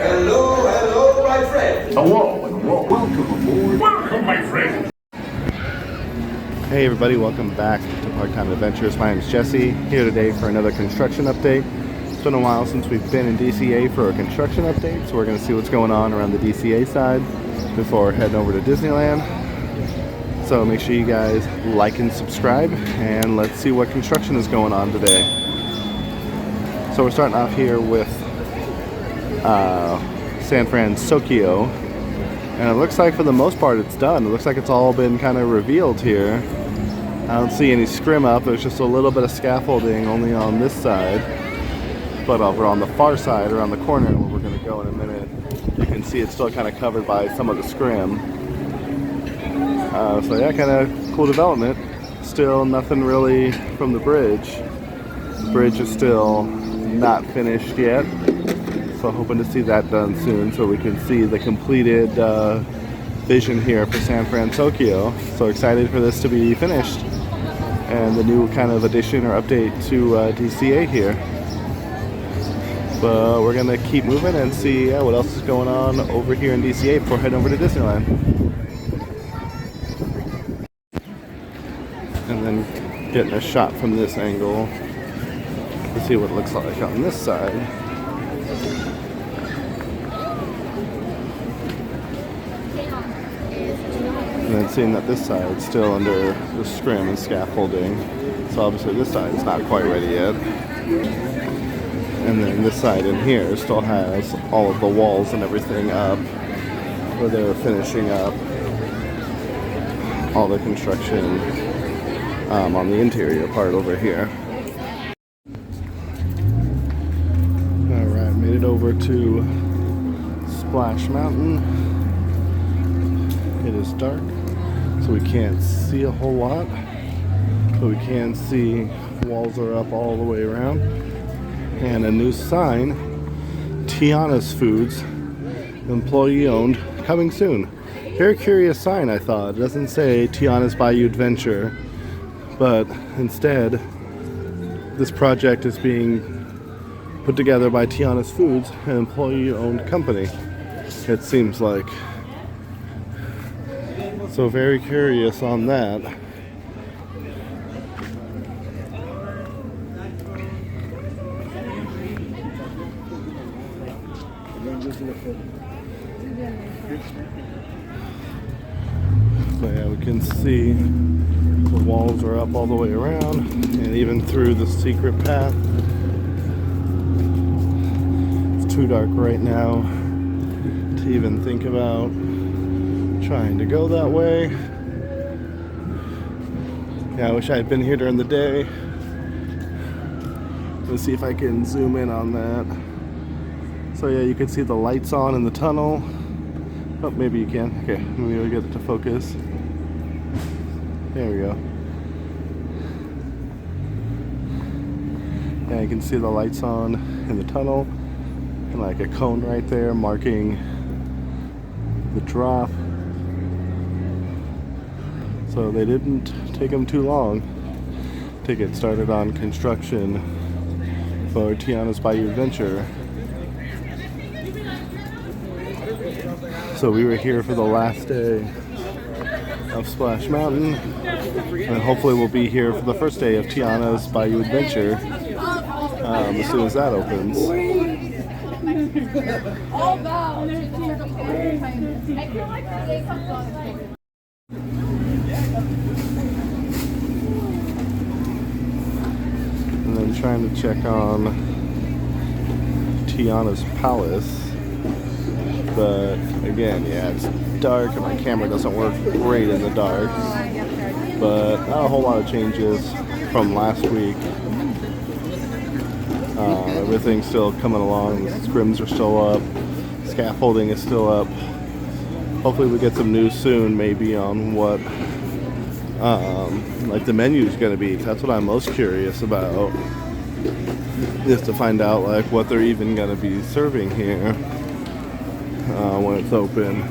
Hello, hello, my friend. Hello, and welcome aboard. Welcome, my friend. Hey everybody, welcome back to Part-Time Adventures. My name is Jesse, here today for another construction update. It's been a while since we've been in DCA for a construction update, so we're going to see what's going on around the DCA side before heading over to Disneyland. So make sure you guys like and subscribe, and let's see what construction is going on today. So we're starting off here with San Fransokyo, and it looks like for the most part it's done. It looks like it's all been kind of revealed here. I don't see any scrim up. There's just a little bit of scaffolding only on this side, but over on the far side, around the corner where we're going to go in a minute, you can see it's still kind of covered by some of the scrim. So yeah, kind of cool development. Still nothing really from the bridge. The bridge is still not finished yet, so hoping to see that done soon so we can see the completed vision here for San Fransokyo. So excited for this to be finished and the new kind of addition or update to DCA here. But we're gonna keep moving and see what else is going on over here in DCA before heading over to Disneyland. And then getting a shot from this angle to see what it looks like on this side. And then seeing that this side is still under the scrim and scaffolding. So obviously this side is not quite ready yet. And then this side in here still has all of the walls and everything up, where they're finishing up all the construction on the interior part over here. Alright, made it over to Splash Mountain. It is dark, so we can't see a whole lot, but we can see walls are up all the way around. And a new sign, Tiana's Foods, employee owned, coming soon. Very curious sign, I thought. It doesn't say Tiana's Bayou Adventure, but instead this project is being put together by Tiana's Foods, an employee owned company, it seems like. So very curious on that. So yeah, we can see the walls are up all the way around and even through the secret path. It's too dark right now to even think about trying to go that way. Yeah, I wish I had been here during the day. Let's see if I can zoom in on that. So yeah, you can see the lights on in the tunnel. Oh, maybe you can. Okay, maybe we'll get it to focus. There we go. Yeah, you can see the lights on in the tunnel and like a cone right there marking the drop. So they didn't take them too long to get started on construction for Tiana's Bayou Adventure. So we were here for the last day of Splash Mountain, and hopefully we'll be here for the first day of Tiana's Bayou Adventure as soon as that opens. And then trying to check on Tiana's Palace. But again, yeah, it's dark and my camera doesn't work great in the dark. But not a whole lot of changes from last week. Everything's still coming along. The scrims are still up. Scaffolding is still up. Hopefully we get some news soon, maybe on what like the menu is going to be. That's what I'm most curious about, is to find out like what they're even going to be serving here when it's open.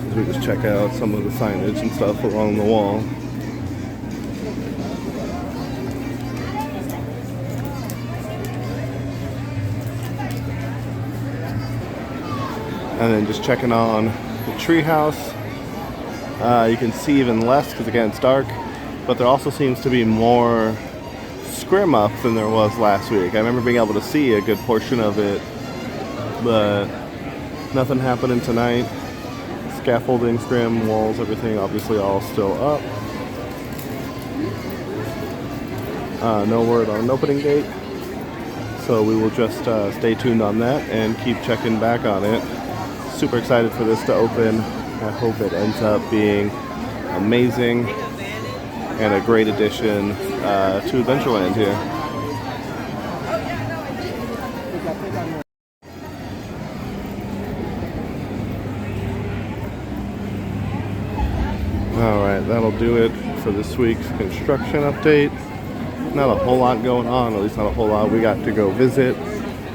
As we just check out some of the signage and stuff along the wall. And then just checking on the treehouse. You can see even less because again it's dark, but there also seems to be more scrim up than there was last week. I remember being able to see a good portion of it, but nothing happening tonight. Scaffolding, scrim, walls, everything obviously all still up. No word on an opening date, so we will just stay tuned on that and keep checking back on it. Super excited for this to open. I hope it ends up being amazing and a great addition to Adventureland here. Alright, that'll do it for this week's construction update. Not a whole lot going on, at least not a whole lot we got to go visit,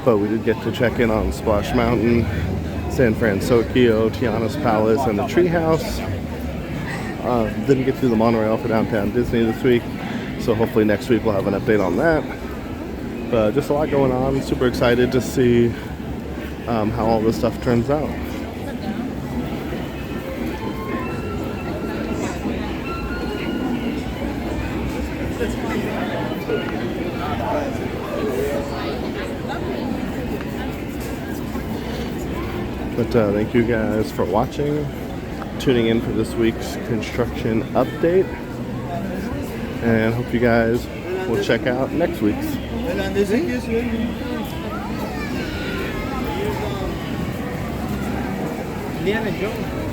but we did get to check in on Splash Mountain, San Fransokyo, Tiana's Palace, and the Treehouse. Didn't get through the monorail for downtown Disney this week, so hopefully next week we'll have an update on that. But just a lot going on. Super excited to see how all this stuff turns out. But thank you guys for watching, tuning in for this week's construction update, and hope you guys will check out next week's. Tiana,